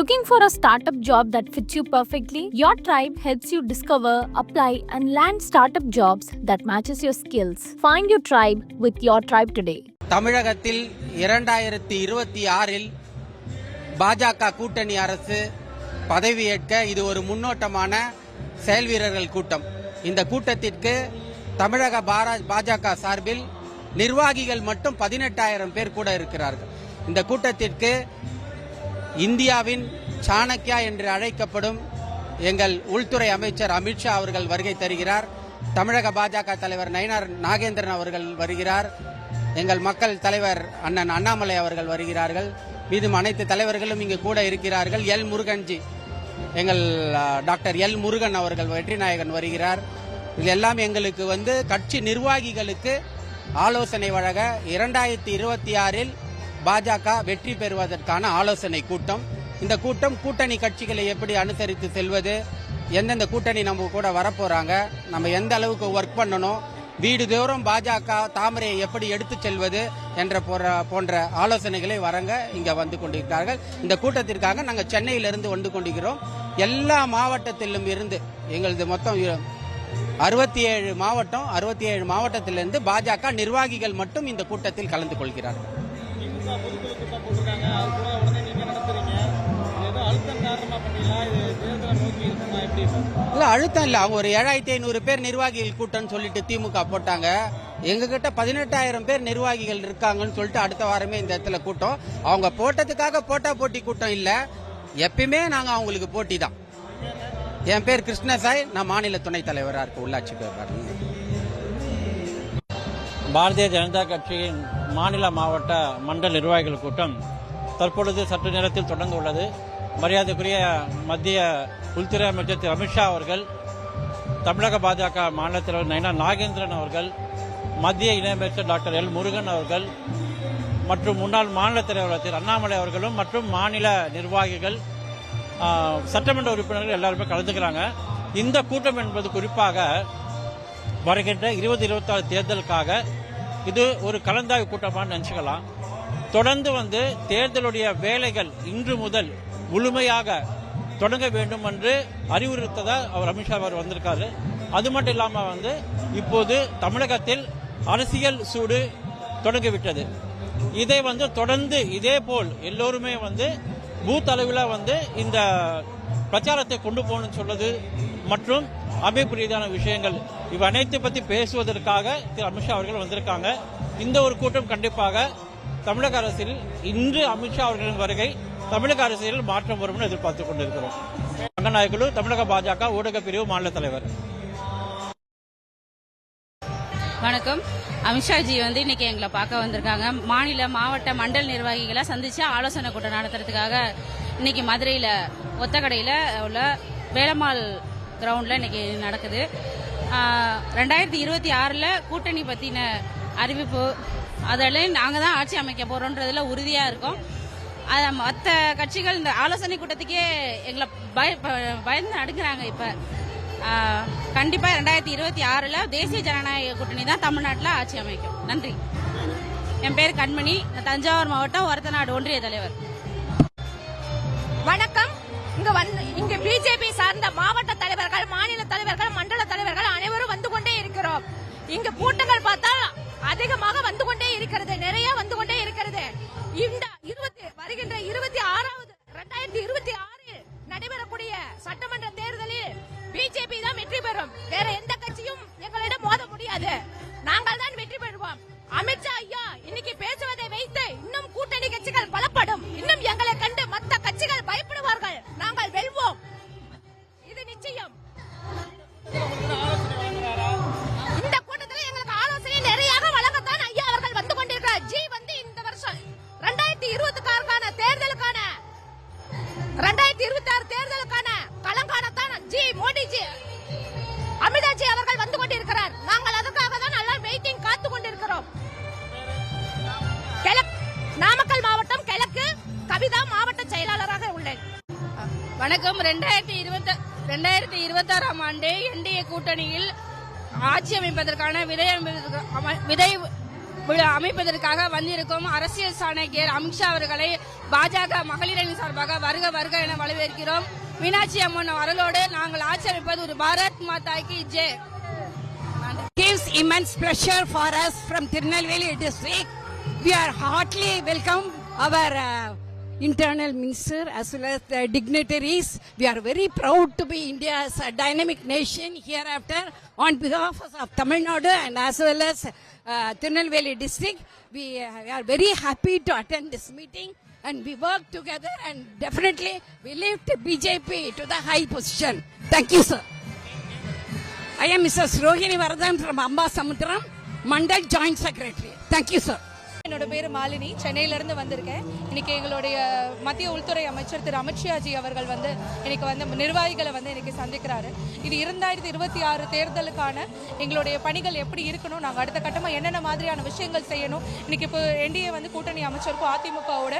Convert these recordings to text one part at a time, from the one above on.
Looking for a startup job that fits you perfectly? Your tribe helps you discover, apply, and land startup jobs that matches your skills. Find your tribe with your tribe today. தமிழகத்தில் 2026இல் பாஜக கூட்டணி அரசு பதவியேற்க இது ஒரு முன்னோட்டமான செயல் வீரர்கள் கூட்டம். இந்த கூட்டத்திற்கு தமிழக பாஜக சார்பில் நிர்வாகிகள் மட்டும் 18,000 பேர் கூட இருக்கிறார்கள். இந்த கூட்டத்திற்கு இந்தியாவின் சாணக்கியா என்று அழைக்கப்படும் எங்கள் உள்துறை அமைச்சர் அமித்ஷா அவர்கள் வருகை தருகிறார். தமிழக பாஜக தலைவர் நயினார் நாகேந்திரன் அவர்கள் வருகிறார். எங்கள் மக்கள் தலைவர் அண்ணன் அண்ணாமலை அவர்கள் வருகிறார்கள். மீதும் அனைத்து தலைவர்களும் இங்கு கூட இருக்கிறார்கள். எல் முருகன்ஜி, எங்கள் டாக்டர் எல் முருகன் அவர்கள் வெற்றி நாயகன் வருகிறார். இதெல்லாம் எங்களுக்கு கட்சி நிர்வாகிகளுக்கு ஆலோசனை வழங்க 2026இல் பாஜக வெற்றி பெறுவதற்கான ஆலோசனை கூட்டம். இந்த கூட்டம் கூட்டணி கட்சிகளை எப்படி அனுசரித்து செல்வது, எந்தெந்த கூட்டணி நம்ம கூட வரப்போறாங்க, நம்ம எந்த அளவுக்கு ஒர்க் பண்ணணும், வீடுதோறும் பாஜக தாமரையை எப்படி எடுத்து செல்வது என்ற போன்ற ஆலோசனைகளை வரங்க இங்க வந்து கொண்டிருக்கிறார்கள். இந்த கூட்டத்திற்காக நாங்கள் சென்னையிலிருந்து வந்து கொண்டிருக்கிறோம். எல்லா மாவட்டத்திலும் இருந்து எங்களது மொத்தம் 67 மாவட்டம், 67 மாவட்டத்திலிருந்து பாஜக நிர்வாகிகள் மட்டும் இந்த கூட்டத்தில் கலந்து கொள்கிறார்கள். இல்ல அழுத்தம் இல்ல, அவங்க ஒரு 7,500 பேர் நிர்வாகிகள் கூட்டம் சொல்லிட்டு திமுக போட்டாங்க. எங்க கிட்ட 18,000 பேர் நிர்வாகிகள் இருக்காங்கன்னு சொல்லிட்டு அடுத்த வாரமே இந்த இடத்துல கூட்டம். அவங்க போட்டதுக்காக போட்டி கூட்டம் இல்ல, எப்பயுமே நாங்க அவங்களுக்கு போட்டி தான். என் பேர் கிருஷ்ணசாய், நான் மாநில துணைத் தலைவராக இருக்க உள்ளாட்சி பேர். பாரதிய ஜனதா கட்சியின் மாநில மாவட்ட மண்டல நிர்வாகிகள் கூட்டம் தற்பொழுது சற்று நேரத்தில் தொடர்ந்து உள்ளது. மரியாதைக்குரிய மத்திய உள்துறை அமைச்சர் திரு அமித்ஷா அவர்கள், தமிழக பாஜக மாநில தலைவர் நயினார் நாகேந்திரன் அவர்கள், மத்திய இணையமைச்சர் டாக்டர் எல் முருகன் அவர்கள் மற்றும் முன்னாள் மாநில தலைவர் திரு அண்ணாமலை அவர்களும் மற்றும் மாநில நிர்வாகிகள், சட்டமன்ற உறுப்பினர்கள் எல்லாருமே கலந்துக்கிறாங்க. இந்த கூட்டம் என்பது குறிப்பாக வருகின்ற 2026 தேர்தலுக்காக இது ஒரு கலந்தாய்வு கூட்டமாக நினைச்சுக்கலாம். தொடர்ந்து தேர்தலுடைய வேலைகள் இன்று முதல் முழுமையாக தொடங்க வேண்டும் என்று அறிவுறுத்ததா அவர் அமித்ஷா அவர் வந்திருக்காரு. அது மட்டும் இல்லாமல் இப்போது தமிழகத்தில் அரசியல் சூடு தொடங்கிவிட்டது. இதை தொடர்ந்து இதே போல் எல்லோருமே பூத் அளவில் இந்த பிரச்சாரத்தை கொண்டு போகணும்னு சொல்றது மற்றும் அமைப்பு ரீதியான விஷயங்கள் இவை அனைத்தை பற்றி பேசுவதற்காக திரு அமித்ஷா அவர்கள் வந்திருக்காங்க. இந்த ஒரு கூட்டம் கண்டிப்பாக தமிழக அரசில் இன்று அமித்ஷா அவர்களின் வருகை தமிழக அரசியலில் மாற்றம் வரும் எதிர்பார்த்துக் கொண்டிருக்கிறோம். ரங்கநாயகுலு, தமிழக பாஜக ஊடக பிரிவு மாநில தலைவர். வணக்கம். அமித்ஷாஜி இன்னைக்கு எங்களை பார்க்க வந்திருக்காங்க. மாநில மாவட்ட மண்டல் நிர்வாகிகளை சந்திச்சு ஆலோசனை கூட்டம் நடத்துறதுக்காக இன்னைக்கு மதுரையில ஒத்தக்கடையில உள்ள வேலம்மாள் கிரவுண்ட்ல இன்னைக்கு நடக்குது. 2026ல் கூட்டணி பத்தின அறிவிப்பு, அதில் நாங்க தான் ஆட்சி அமைக்க போறோம்ன்றதுல உறுதியா இருக்கோம். மற்ற கட்சிகள் இந்த ஆலோசனை கூட்டத்துக்கே எங்களை பயந்து அடுக்கிறாங்க. இப்ப கண்டிப்பா 2026ல் தேசிய ஜனநாயக கூட்டணி தான் தமிழ்நாட்டில் ஆட்சி அமைக்கும். நன்றி. என் பேர் கண்மணி, தஞ்சாவூர் மாவட்டம் ஒரத்தநாடு ஒன்றிய தலைவர். வணக்கம். இங்க பிஜேபி சார்ந்த மாவட்ட தலைவர்கள், மாநில தலைவர்கள், மண்டல தலைவர்கள் அனைவரும் வந்து கொண்டே இருக்கிறோம். இங்க கூட்டங்கள் பார்த்தால் அதிகமாக வந்து கொண்டே இருக்கிறது, நிறைய வந்து கொண்டே இருக்கிறது. இந்த வருகின்ற 2026 நடைபெறக்கூடிய சட்டமன்ற தேர்தலில் பிஜேபி தான் வெற்றி பெறும். வேற எந்த கட்சியும் எங்களிடம் மோத முடியாது. நாங்கள் தான் வெற்றி பெறுவோம். அமித்ஷா ஐயா இன்னைக்கு பேசுவதை வைத்து இன்னும் கூட்டணி கட்சிகள் பலப்படும். இன்னும் எங்களை கண்டு மற்ற கட்சிகள் பயப்படுவார்கள். நாங்கள் வெல்வோம், இது நிச்சயம். இந்த கூட்டத்தில் எங்களுக்கு ஆலோசனை நிறைய வழங்கத்தான் ஐயா அவர்கள் வந்து கொண்டிருக்கிறார். ஜி இந்த வருஷம் 2026 தேர்தலுக்கான 2026 தேர்தலுக்கான களங்காணத்தான் ஜி மோடிஜி அமித்ஷா அவர்கள் வந்து கொண்டிருக்கிறார். நாங்கள் அதற்காக தான் நல்லா வெயிட்டிங் காத்து கொண்டிருக்கிறோம். நாமக்கல் மாவட்டம் கிழக்கு கவிதா மாவட்ட செயலாளராக உள்ளேன். வணக்கம். 2026 ஆண்டு என்டிஏ கூட்டணியில் ஆட்சி அமைப்பதற்கான விதை அமைப்பதற்காக வந்திருக்கும் அரசியல் சாணக்கியர் அமித்ஷா அவர்களை பாஜக மகளிரணி சார்பாக வருக வருக என வரவேற்கிறோம். மீனாட்சி அம்மன் வரலோடு நாங்கள் ஆட்சி அமைப்பது ஒரு பாரத் மாதா கி Jai. Gives immense pleasure for us from Tirunelveli district. We are heartily welcome our internal minister as well as the dignitaries. We are very proud to be India's dynamic nation hereafter. On behalf of Tamil Nadu and as well as Tirunelveli district, we are very happy to attend this meeting and we work together and definitely we lift BJP to the high position. Thank you, sir. I am Mrs. Rohini Varadan from Amba Samudram, Mandal Joint Secretary. Thank you, sir. என்னோட பேரு மாலினி, சென்னையில இருந்து வந்திருக்கேன். இன்னைக்கு எங்களுடைய மத்திய உள்துறை அமைச்சர் திரு அமித்ஷாஜி அவர்கள் இன்னைக்கு நிர்வாகிகளை இன்னைக்கு சந்திக்கிறாரு. இது 2026 தேர்தலுக்கான எங்களுடைய பணிகள் எப்படி இருக்கணும், நாங்க அடுத்த கட்டமா என்னென்ன மாதிரியான விஷயங்கள் செய்யணும், இன்னைக்கு இப்போ என்டிஏ கூட்டணி அமைச்சருக்கும் அதிமுகவோட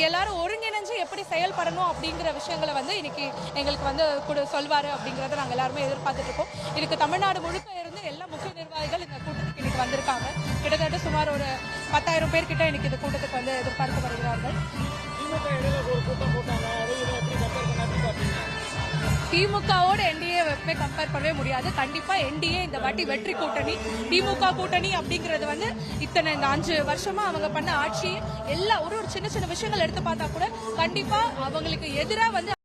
எல்லாரும் ஒருங்கிணைஞ்சு எப்படி செயல்படணும் அப்படிங்கிற விஷயங்களை இன்னைக்கு எங்களுக்கு சொல்வாரு அப்படிங்கறத நாங்க எல்லாருமே எதிர்பார்த்துட்டு இருக்கோம். இதுக்கு தமிழ்நாடு முழுக்க இருந்து எல்லா முக்கிய நிர்வாகிகள் இந்த கூட்டத்துக்கு இன்னைக்கு வந்திருக்காங்க. கிட்டத்தட்ட சுமார் ஒரு 10,000 பேர் கிட்ட இன்னைக்கு இந்த கூட்டத்துக்கு எதிர்பார்த்து வருகிறார்கள். திமுகவோட என்டிஏ கம்பேர் பண்ணவே முடியாது. கண்டிப்பா என்டிஏ இந்த வாட்டி வெற்றி கூட்டணி. திமுக கூட்டணி அப்படிங்கிறது இத்தனை இந்த 5 வருஷமா அவங்க பண்ண ஆட்சி எல்லா ஒரு சின்ன சின்ன விஷயங்கள் எடுத்து பார்த்தா கூட கண்டிப்பா அவங்களுக்கு எதிராக